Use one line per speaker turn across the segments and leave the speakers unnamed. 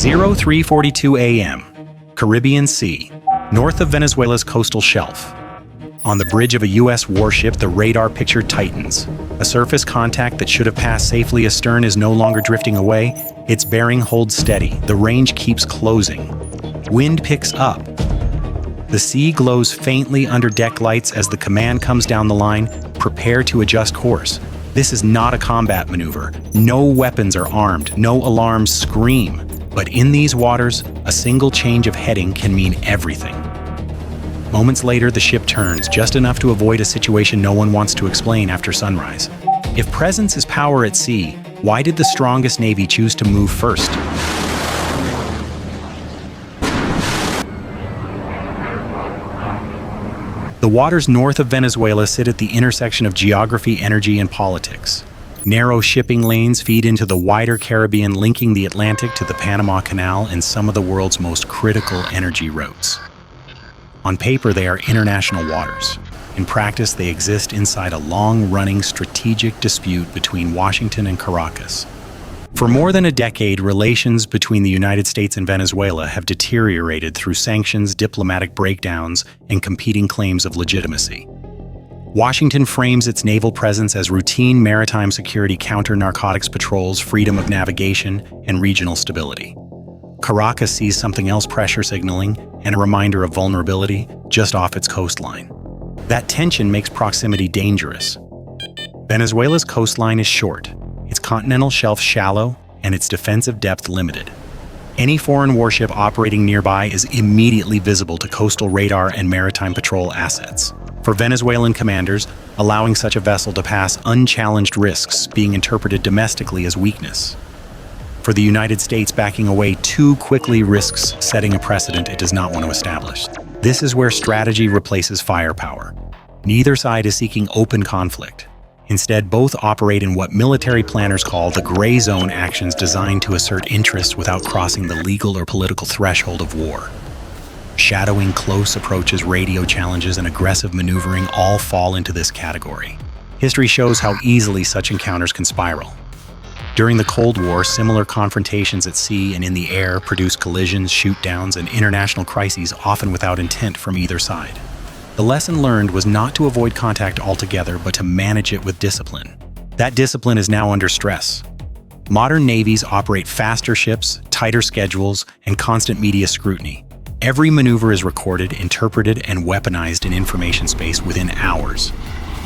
0342 a.m., Caribbean Sea, north of Venezuela's coastal shelf. On the bridge of a U.S. warship, the radar picture tightens. A surface contact that should have passed safely astern is no longer drifting away. Its bearing holds steady. The range keeps closing. Wind picks up. The sea glows faintly under deck lights as the command comes down the line. Prepare to adjust course. This is not a combat maneuver. No weapons are armed. No alarms scream. But in these waters, a single change of heading can mean everything. Moments later, the ship turns, just enough to avoid a situation no one wants to explain after sunrise. If presence is power at sea, why did the strongest navy choose to move first? The waters north of Venezuela sit at the intersection of geography, energy, and politics. Narrow shipping lanes feed into the wider Caribbean, linking the Atlantic to the Panama Canal and some of the world's most critical energy routes. On paper, they are international waters. In practice, they exist inside a long-running strategic dispute between Washington and Caracas. For more than a decade, relations between the United States and Venezuela have deteriorated through sanctions, diplomatic breakdowns, and competing claims of legitimacy. Washington frames its naval presence as routine maritime security, counter-narcotics patrols, freedom of navigation, and regional stability. Caracas sees something else: pressure signaling and a reminder of vulnerability just off its coastline. That tension makes proximity dangerous. Venezuela's coastline is short, its continental shelf shallow, and its defensive depth limited. Any foreign warship operating nearby is immediately visible to coastal radar and maritime patrol assets. For Venezuelan commanders, allowing such a vessel to pass unchallenged risks being interpreted domestically as weakness. For the United States, backing away too quickly risks setting a precedent it does not want to establish. This is where strategy replaces firepower. Neither side is seeking open conflict. Instead, both operate in what military planners call the gray zone, actions designed to assert interest without crossing the legal or political threshold of war. Shadowing, close approaches, radio challenges, and aggressive maneuvering all fall into this category. History shows how easily such encounters can spiral. During the Cold War, similar confrontations at sea and in the air produced collisions, shoot-downs, and international crises, often without intent from either side. The lesson learned was not to avoid contact altogether, but to manage it with discipline. That discipline is now under stress. Modern navies operate faster ships, tighter schedules, and constant media scrutiny. Every maneuver is recorded, interpreted, and weaponized in information space within hours.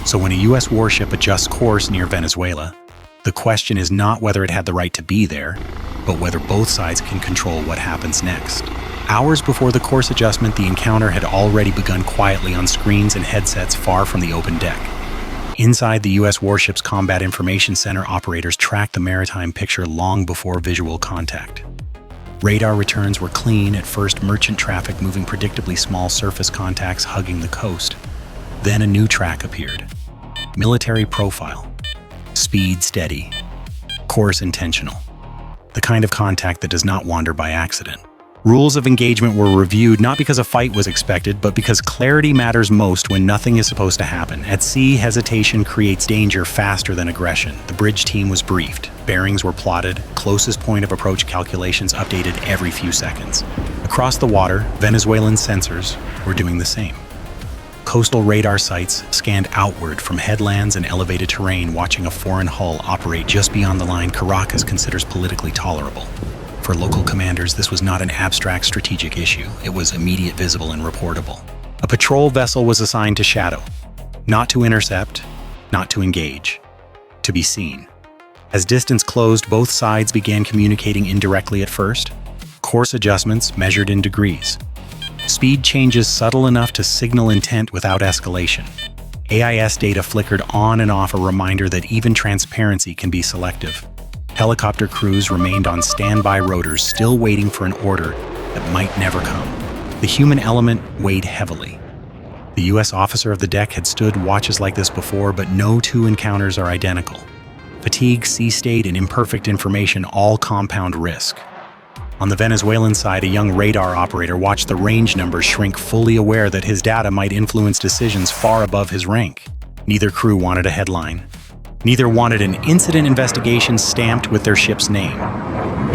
So when a U.S. warship adjusts course near Venezuela, the question is not whether it had the right to be there, but whether both sides can control what happens next. Hours before the course adjustment, the encounter had already begun quietly on screens and headsets far from the open deck. Inside the U.S. warship's Combat Information Center, operators tracked the maritime picture long before visual contact. Radar returns were clean at first, merchant traffic moving predictably, small surface contacts hugging the coast. Then a new track appeared. Military profile. Speed steady. Course intentional. The kind of contact that does not wander by accident. Rules of engagement were reviewed not because a fight was expected, but because clarity matters most when nothing is supposed to happen. At sea, hesitation creates danger faster than aggression. The bridge team was briefed. Bearings were plotted. Closest point of approach calculations updated every few seconds. Across the water, Venezuelan sensors were doing the same. Coastal radar sites scanned outward from headlands and elevated terrain, watching a foreign hull operate just beyond the line Caracas considers politically tolerable. For local commanders, this was not an abstract strategic issue. It was immediate, visible, and reportable. A patrol vessel was assigned to shadow, not to intercept, not to engage, to be seen. As distance closed, both sides began communicating indirectly at first. Course adjustments measured in degrees. Speed changes subtle enough to signal intent without escalation. AIS data flickered on and off, a reminder that even transparency can be selective. Helicopter crews remained on standby rotors, still waiting for an order that might never come. The human element weighed heavily. The U.S. officer of the deck had stood watches like this before, but no two encounters are identical. Fatigue, sea state, and imperfect information all compound risk. On the Venezuelan side, a young radar operator watched the range numbers shrink, fully aware that his data might influence decisions far above his rank. Neither crew wanted a headline. Neither wanted an incident investigation stamped with their ship's name.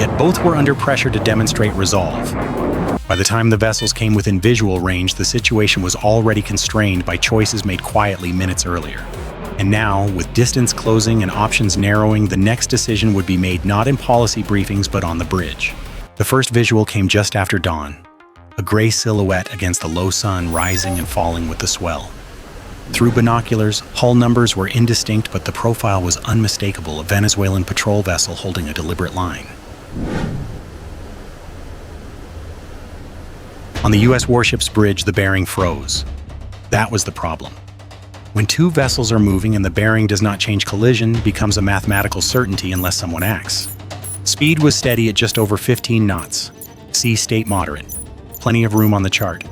Yet both were under pressure to demonstrate resolve. By the time the vessels came within visual range, the situation was already constrained by choices made quietly minutes earlier. And now, with distance closing and options narrowing, the next decision would be made not in policy briefings but on the bridge. The first visual came just after dawn, a gray silhouette against the low sun rising and falling with the swell. Through binoculars, hull numbers were indistinct, but the profile was unmistakable, a Venezuelan patrol vessel holding a deliberate line. On the U.S. Warships bridge, the bearing froze. That was the problem. When two vessels are moving and the bearing does not change, collision becomes a mathematical certainty unless someone acts. Speed was steady at just over 15 knots. Sea state moderate. Plenty of room on the chart.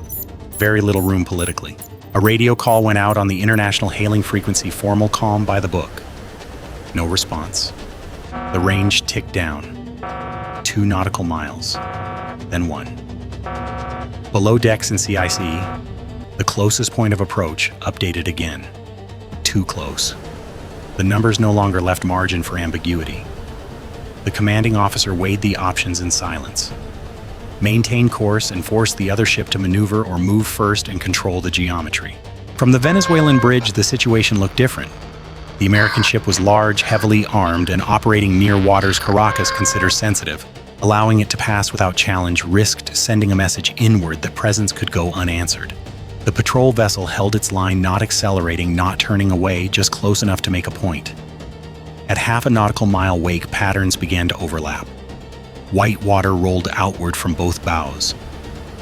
Very little room politically. A radio call went out on the international hailing frequency, formal calm by the book. No response. The range ticked down. 2 nautical miles. Then 1. Below decks in CIC, the closest point of approach updated again. Too close. The numbers no longer left margin for ambiguity. The commanding officer weighed the options in silence. Maintain course and force the other ship to maneuver, or move first and control the geometry. From the Venezuelan bridge, the situation looked different. The American ship was large, heavily armed, and operating near waters Caracas considers sensitive. Allowing it to pass without challenge risked sending a message inward that presence could go unanswered. The patrol vessel held its line, not accelerating, not turning away, just close enough to make a point. At half a nautical mile wake, patterns began to overlap. White water rolled outward from both bows.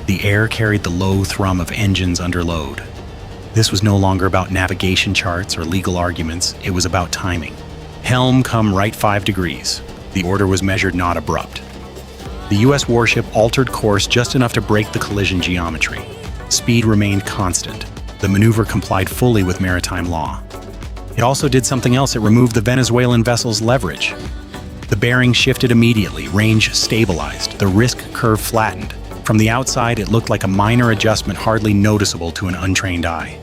The air carried the low thrum of engines under load. This was no longer about navigation charts or legal arguments, it was about timing. Helm come right 5 degrees. The order was measured, not abrupt. The U.S. warship altered course just enough to break the collision geometry. Speed remained constant. The maneuver complied fully with maritime law. It also did something else. It removed the Venezuelan vessel's leverage. The bearing shifted immediately, range stabilized, the risk curve flattened. From the outside, it looked like a minor adjustment, hardly noticeable to an untrained eye.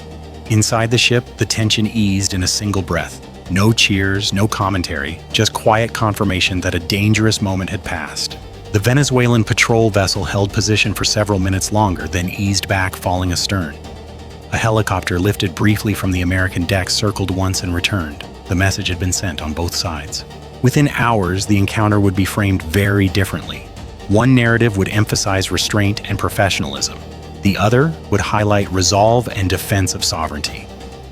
Inside the ship, the tension eased in a single breath. No cheers, no commentary, just quiet confirmation that a dangerous moment had passed. The Venezuelan patrol vessel held position for several minutes longer, then eased back, falling astern. A helicopter lifted briefly from the American deck, circled once and returned. The message had been sent on both sides. Within hours, the encounter would be framed very differently. One narrative would emphasize restraint and professionalism. The other would highlight resolve and defense of sovereignty.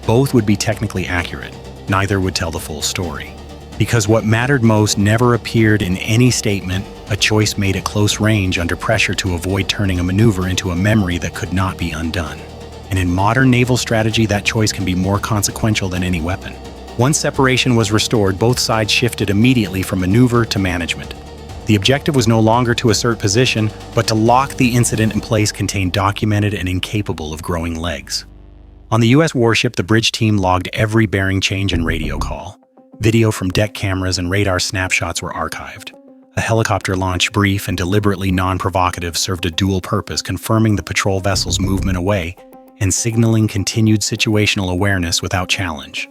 Both would be technically accurate. Neither would tell the full story. Because what mattered most never appeared in any statement, a choice made at close range under pressure to avoid turning a maneuver into a memory that could not be undone. And in modern naval strategy, that choice can be more consequential than any weapon. Once separation was restored, both sides shifted immediately from maneuver to management. The objective was no longer to assert position, but to lock the incident in place contained documented and incapable of growing legs. On the U.S. warship, the bridge team logged every bearing change and radio call. Video from deck cameras and radar snapshots were archived. A helicopter launch, brief and deliberately non-provocative, served a dual purpose, confirming the patrol vessel's movement away and signaling continued situational awareness without challenge.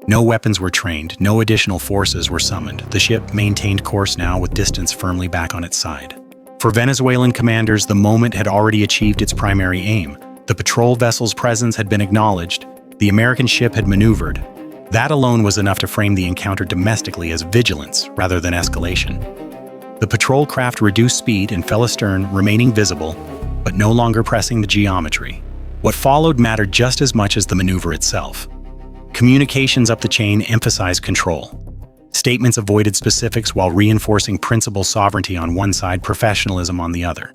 No weapons were trained, no additional forces were summoned. The ship maintained course now, with distance firmly back on its side. For Venezuelan commanders, the moment had already achieved its primary aim. The patrol vessel's presence had been acknowledged. The American ship had maneuvered. That alone was enough to frame the encounter domestically as vigilance rather than escalation. The patrol craft reduced speed and fell astern, remaining visible, but no longer pressing the geometry. What followed mattered just as much as the maneuver itself. Communications up the chain emphasized control. Statements avoided specifics while reinforcing principal sovereignty on one side, professionalism on the other.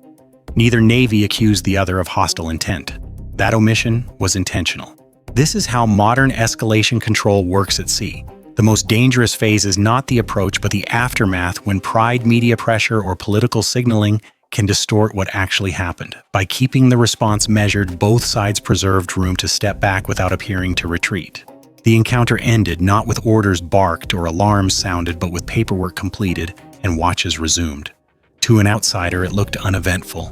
Neither navy accused the other of hostile intent. That omission was intentional. This is how modern escalation control works at sea. The most dangerous phase is not the approach, but the aftermath, when pride, media pressure, or political signaling can distort what actually happened. By keeping the response measured, both sides preserved room to step back without appearing to retreat. The encounter ended not with orders barked or alarms sounded, but with paperwork completed and watches resumed. To an outsider, it looked uneventful.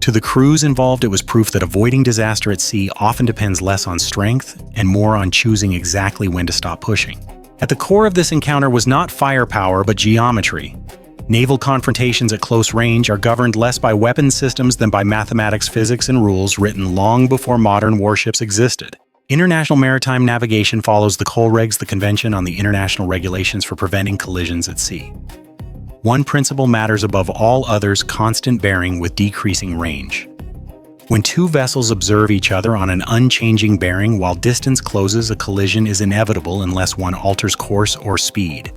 To the crews involved, it was proof that avoiding disaster at sea often depends less on strength and more on choosing exactly when to stop pushing. At the core of this encounter was not firepower, but geometry. Naval confrontations at close range are governed less by weapons systems than by mathematics, physics, and rules written long before modern warships existed. International maritime navigation follows the COLREGs, the Convention on the International Regulations for Preventing Collisions at Sea. One principle matters above all others: constant bearing with decreasing range. When two vessels observe each other on an unchanging bearing while distance closes, a collision is inevitable unless one alters course or speed.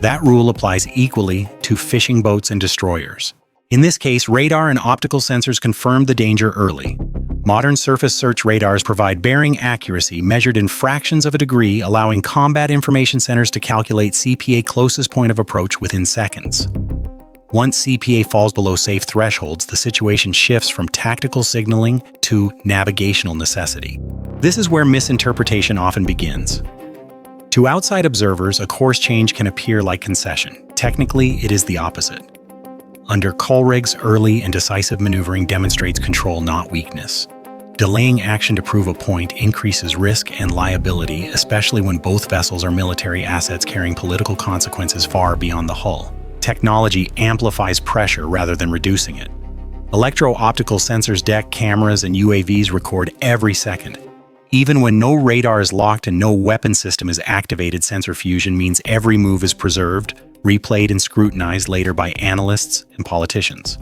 That rule applies equally to fishing boats and destroyers. In this case, radar and optical sensors confirmed the danger early. Modern surface search radars provide bearing accuracy measured in fractions of a degree, allowing combat information centers to calculate CPA closest point of approach within seconds. Once CPA falls below safe thresholds, the situation shifts from tactical signaling to navigational necessity. This is where misinterpretation often begins. To outside observers, a course change can appear like concession. Technically, it is the opposite. Under COLREGs, early and decisive maneuvering demonstrates control, not weakness. Delaying action to prove a point increases risk and liability, especially when both vessels are military assets carrying political consequences far beyond the hull. Technology amplifies pressure rather than reducing it. Electro-optical sensors, deck cameras, and UAVs record every second. Even when no radar is locked and no weapon system is activated, sensor fusion means every move is preserved, replayed, and scrutinized later by analysts and politicians.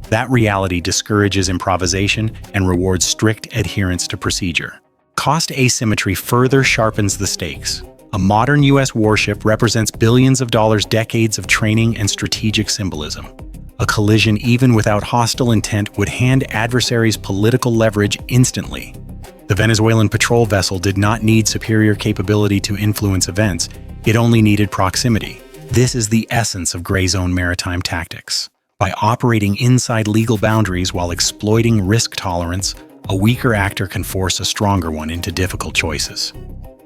That reality discourages improvisation and rewards strict adherence to procedure. Cost asymmetry further sharpens the stakes. A modern U.S. warship represents billions of dollars, decades of training, and strategic symbolism. A collision, even without hostile intent, would hand adversaries political leverage instantly. The Venezuelan patrol vessel did not need superior capability to influence events, it only needed proximity. This is the essence of gray zone maritime tactics. By operating inside legal boundaries while exploiting risk tolerance, a weaker actor can force a stronger one into difficult choices.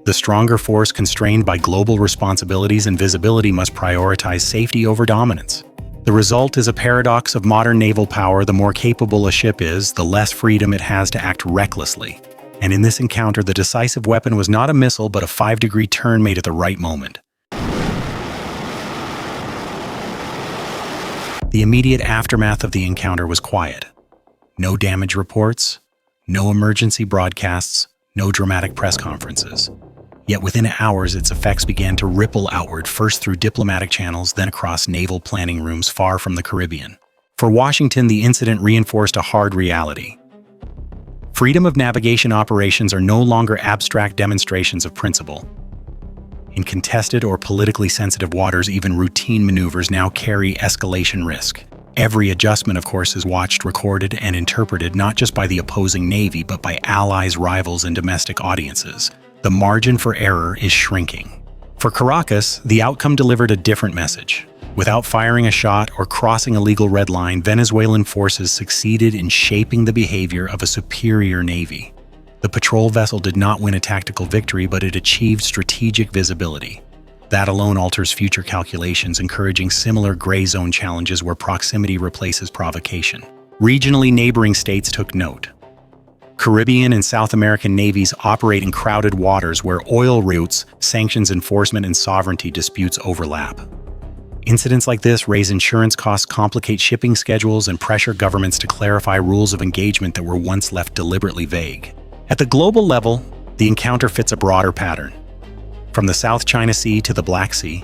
The stronger force, constrained by global responsibilities and visibility, must prioritize safety over dominance. The result is a paradox of modern naval power. The more capable a ship is, the less freedom it has to act recklessly. And in this encounter, the decisive weapon was not a missile, but a 5-degree turn made at the right moment. The immediate aftermath of the encounter was quiet. No damage reports, no emergency broadcasts, no dramatic press conferences. Yet within hours, its effects began to ripple outward, first through diplomatic channels, then across naval planning rooms far from the Caribbean. For Washington, the incident reinforced a hard reality. Freedom of navigation operations are no longer abstract demonstrations of principle. In contested or politically sensitive waters, even routine maneuvers now carry escalation risk. Every adjustment, of course, is watched, recorded, and interpreted not just by the opposing navy, but by allies, rivals, and domestic audiences. The margin for error is shrinking. For Caracas, the outcome delivered a different message. Without firing a shot or crossing a legal red line, Venezuelan forces succeeded in shaping the behavior of a superior navy. The patrol vessel did not win a tactical victory, but it achieved strategic visibility. That alone alters future calculations, encouraging similar gray zone challenges where proximity replaces provocation. Regionally, neighboring states took note. Caribbean and South American navies operate in crowded waters where oil routes, sanctions enforcement, and sovereignty disputes overlap. Incidents like this raise insurance costs, complicate shipping schedules, and pressure governments to clarify rules of engagement that were once left deliberately vague. At the global level, the encounter fits a broader pattern. From the South China Sea to the Black Sea,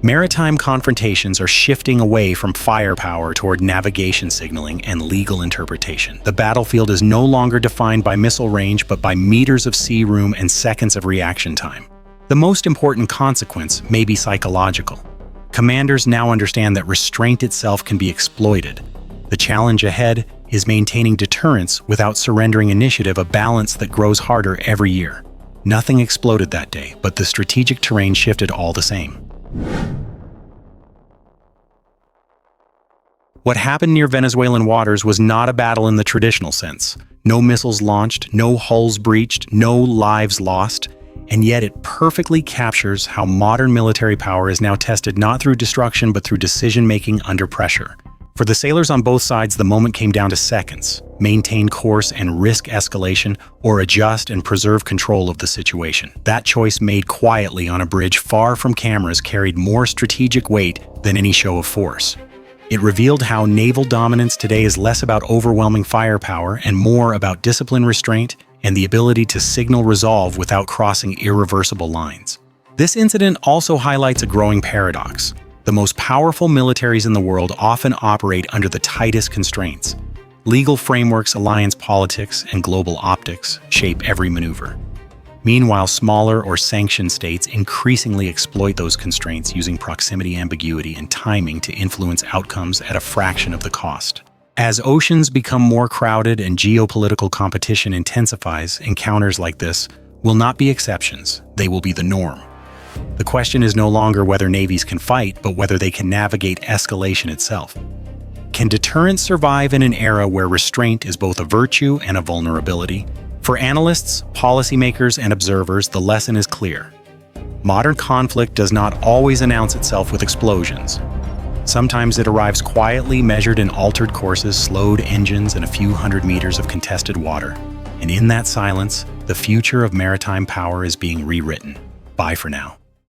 maritime confrontations are shifting away from firepower toward navigation signaling and legal interpretation. The battlefield is no longer defined by missile range, but by meters of sea room and seconds of reaction time. The most important consequence may be psychological. Commanders now understand that restraint itself can be exploited. The challenge ahead is maintaining deterrence without surrendering initiative, a balance that grows harder every year. Nothing exploded that day, but the strategic terrain shifted all the same. What happened near Venezuelan waters was not a battle in the traditional sense. No missiles launched, no hulls breached, no lives lost. And yet it perfectly captures how modern military power is now tested not through destruction but through decision-making under pressure. For the sailors on both sides, the moment came down to seconds: maintain course and risk escalation, or adjust and preserve control of the situation. That choice, made quietly on a bridge far from cameras, carried more strategic weight than any show of force. It revealed how naval dominance today is less about overwhelming firepower and more about discipline, restraint, and the ability to signal resolve without crossing irreversible lines. This incident also highlights a growing paradox. The most powerful militaries in the world often operate under the tightest constraints. Legal frameworks, alliance politics, and global optics shape every maneuver. Meanwhile, smaller or sanctioned states increasingly exploit those constraints, using proximity, ambiguity, and timing to influence outcomes at a fraction of the cost. As oceans become more crowded and geopolitical competition intensifies, encounters like this will not be exceptions, they will be the norm. The question is no longer whether navies can fight, but whether they can navigate escalation itself. Can deterrence survive in an era where restraint is both a virtue and a vulnerability? For analysts, policymakers, and observers, the lesson is clear. Modern conflict does not always announce itself with explosions. Sometimes it arrives quietly, measured in altered courses, slowed engines, and a few hundred meters of contested water. And in that silence, the future of maritime power is being rewritten. Bye for now.